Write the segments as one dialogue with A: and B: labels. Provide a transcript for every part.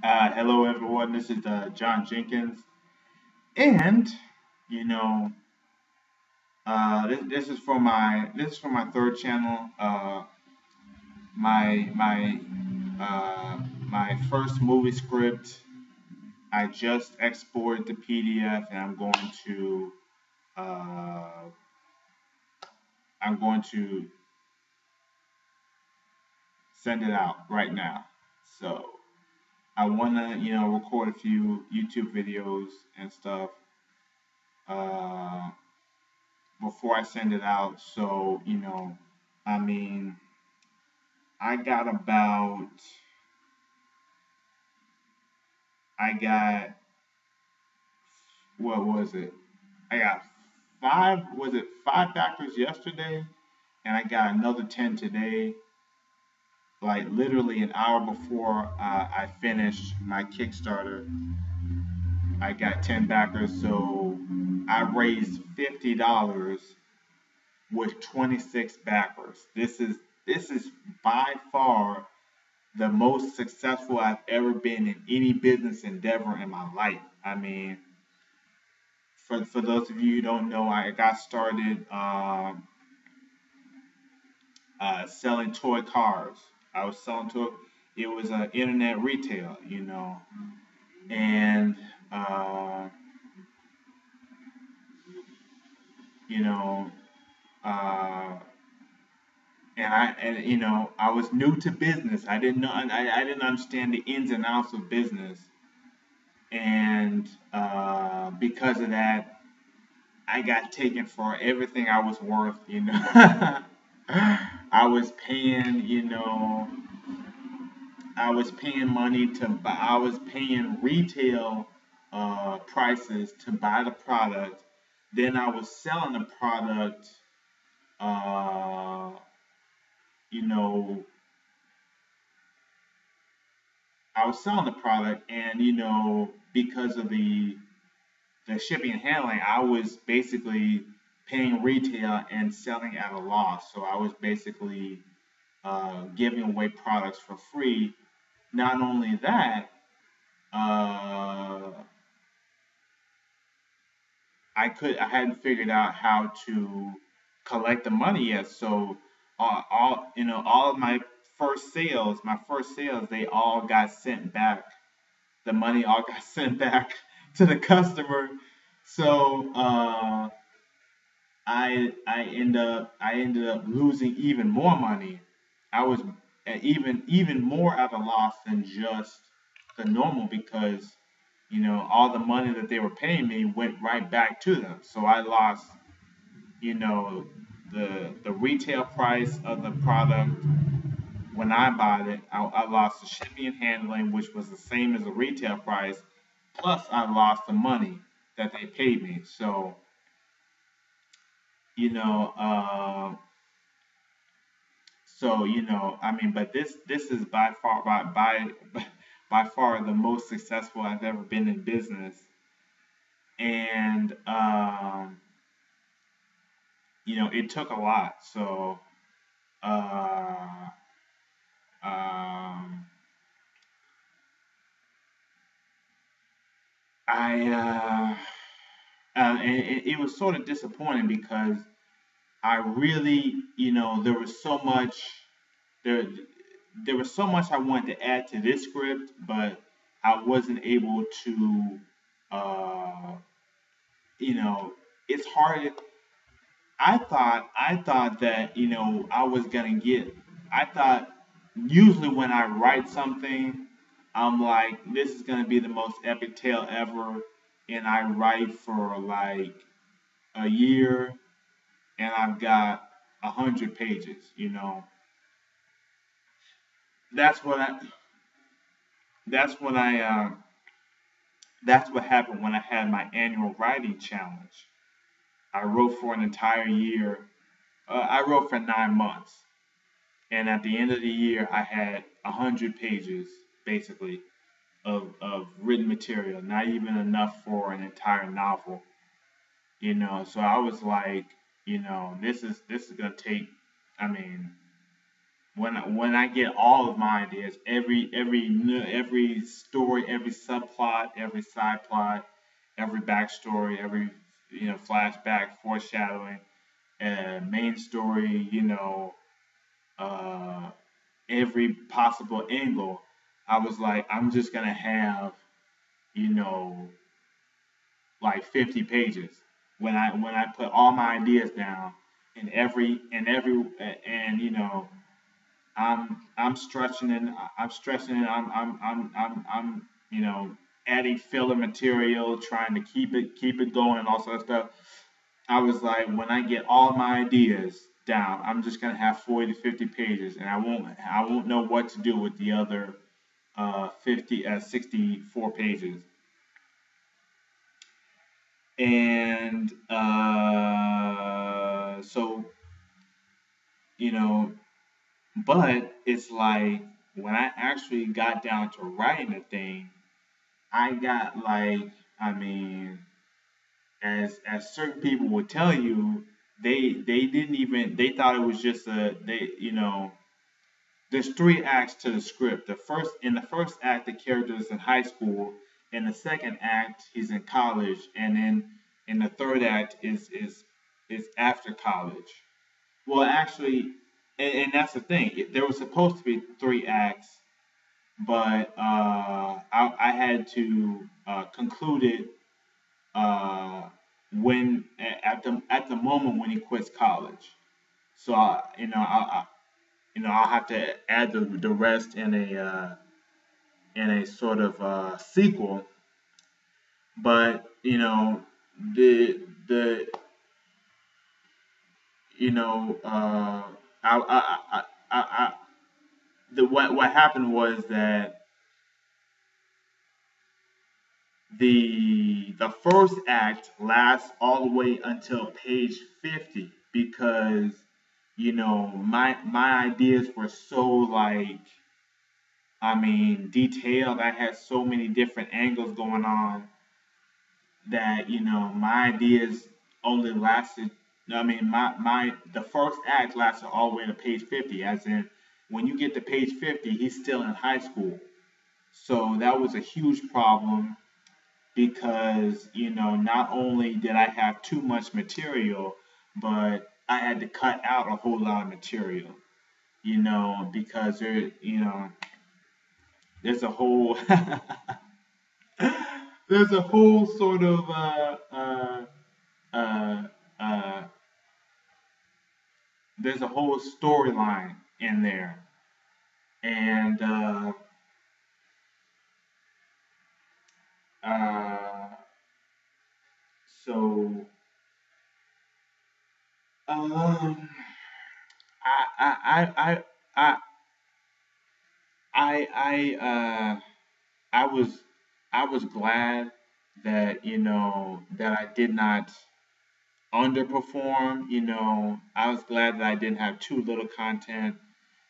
A: Hello, everyone. This is John Jenkins, and you know, this is for my third channel. My my my first movie script. I just exported the PDF, and uh, I'm going to send it out right now. So I want to record a few YouTube videos and stuff. Uh, Before I send it out. So, I mean, I got about, I got, what was it? I got five backers yesterday? And I got another 10 today. Like literally an hour before I finished my Kickstarter, I got 10 backers. So I raised $50 with 26 backers. This is by far the most successful I've ever been in any business endeavor in my life. I mean, for those of you who don't know, I got started selling toy cars. I was selling toy. It was internet retail, and uh, you know, uh, I was new to business. I didn't know. I didn't understand the ins and outs of business, and because of that, I got taken for everything I was worth. I was paying, I was paying money to buy, I was paying retail prices to buy the product. Then I was selling the product, uh, you know, I was selling the product, and, because of the shipping and handling, I was basically paying retail and selling at a loss. So I was basically giving away products for free. Not only that, uh, I hadn't figured out how to collect the money yet. So all of my first sales, they all got sent back. The money all got sent back to the customer. So I ended up losing even more money. I was even more at a loss than just the normal because all the money that they were paying me went right back to them. So I lost you know the retail price of the product when I bought it. I lost the shipping and handling, which was the same as the retail price. Plus, I lost the money that they paid me. So you know. I mean, but this is by far the most successful I've ever been in business, and it took a lot. So uh, um, I and it was sort of disappointing because I really, there was so much there there was so much I wanted to add to this script, but I wasn't able to. Uh, it's hard. I thought that I was gonna get. I thought usually when I write something, I'm like, this is gonna be the most epic tale ever, and I write for like a year, and I've got 100 pages. That's what I. That's when I. That's what happened when I had my annual writing challenge. I wrote for an entire year. I wrote for 9 months. And at the end of the year, I had 100 pages basically of written material, not even enough for an entire novel. So I was like, this is gonna take. I mean, when I get all of my ideas, every story, every subplot, every side plot, every backstory, every flashback, foreshadowing, main story, uh, every possible angle, I was like, I'm just gonna have you know like 50 pages when I put all my ideas down and every and I'm stretching and I'm stretching and I'm adding filler material, trying to keep it going and all sort of stuff. I was like, when I get all my ideas down, I'm just gonna have 40 to 50 pages, and I won't know what to do with the other 64 pages. And so you know, but it's like when I actually got down to writing the thing, I got like, I mean, as certain people would tell you, they didn't even they thought it was just a they there's three acts to the script. The first act the character is in high school, in the second act he's in college, and then in the third act is after college. Well, actually, and that's the thing. There was supposed to be three acts, but I had to conclude it uh, at the moment when he quits college. So I'll have to add the rest in a sort of sequel. But the you know I the what happened was that the first act lasts all the way until page 50 because my ideas were so like, I mean, detailed. I had so many different angles going on that my ideas only lasted. I mean, my the first act lasted all the way to page 50. As in, when you get to page 50, he's still in high school. So that was a huge problem because not only did I have too much material, but I had to cut out a whole lot of material. Because there's a whole there's a whole sort of uh, uh, there's a whole storyline in there, and uh, so um, I I I I was I was glad that that I did not underperform. I was glad that I didn't have too little content,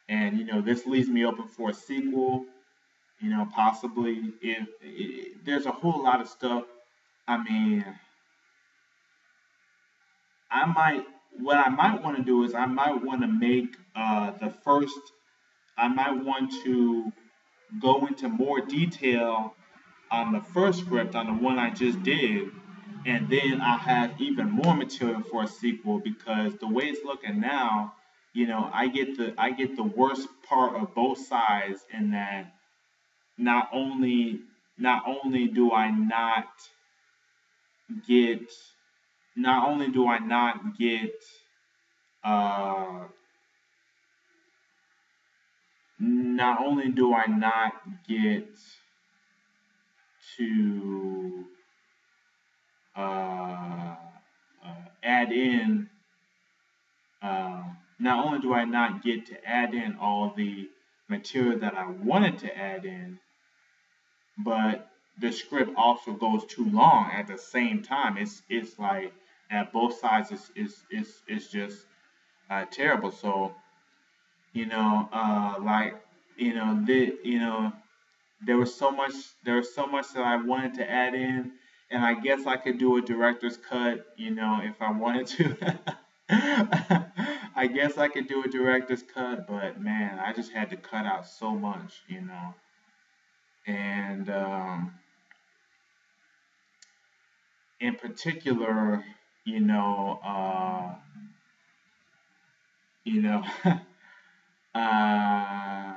A: and this leaves me open for a sequel. Possibly if there's a whole lot of stuff. I mean, I might what I might want to do is I might want to make the first. I might want to go into more detail on the first script, on the one I just did, and then I'll have even more material for a sequel because the way it's looking now, I get the worst part of both sides in that not only not only do I not get not only do I not get uh not only do I not get to uh, add in uh, not only do I not get to add in all the material that I wanted to add in, but the script also goes too long at the same time. It's like at both sides is just terrible. So like there was so much that I wanted to add in, and I guess I could do a director's cut, if I wanted to. I guess I could do a director's cut, but man, I just had to cut out so much, and in particular, you know, uh, you know, uh,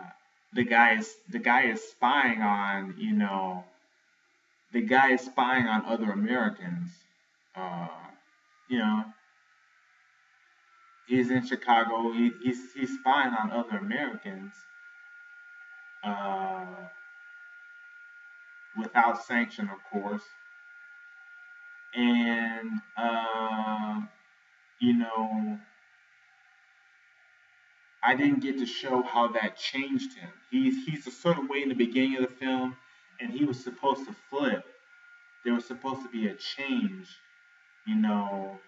A: the guy is spying on, the guy is spying on other Americans. Uh, you know, he's in Chicago. He's spying on other Americans uh, without sanction, of course. And you know, I didn't get to show how that changed him. He's a certain way in the beginning of the film, and he was supposed to flip. There was supposed to be a change. You know,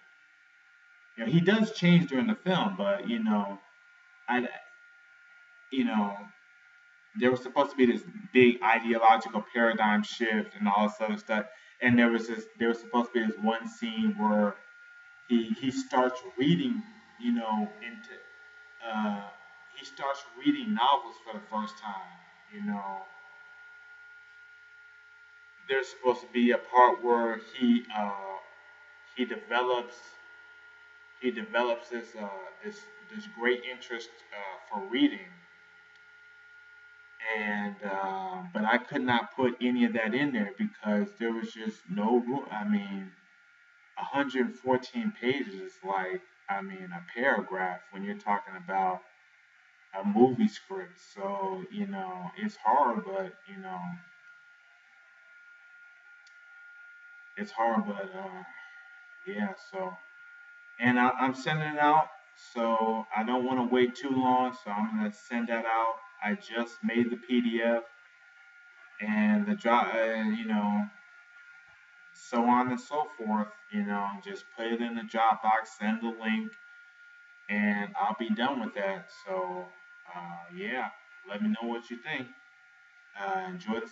A: he does change during the film, but I you know there was supposed to be this big ideological paradigm shift and all this other stuff. And there was supposed to be this one scene where he starts reading, into uh, he starts reading novels for the first time. You know, there's supposed to be a part where he develops this great interest for reading, and but I could not put any of that in there because there was just no room. I mean, 114 pages is like, I mean, a paragraph when you're talking about a movie script. So it's hard, but it's hard, but yeah. So, and I'm sending it out, so I don't want to wait too long. So I'm gonna send that out. I just made the PDF and the drop, so on and so forth. Just put it in the Dropbox, send the link, and I'll be done with that. So, yeah, let me know what you think. Enjoy the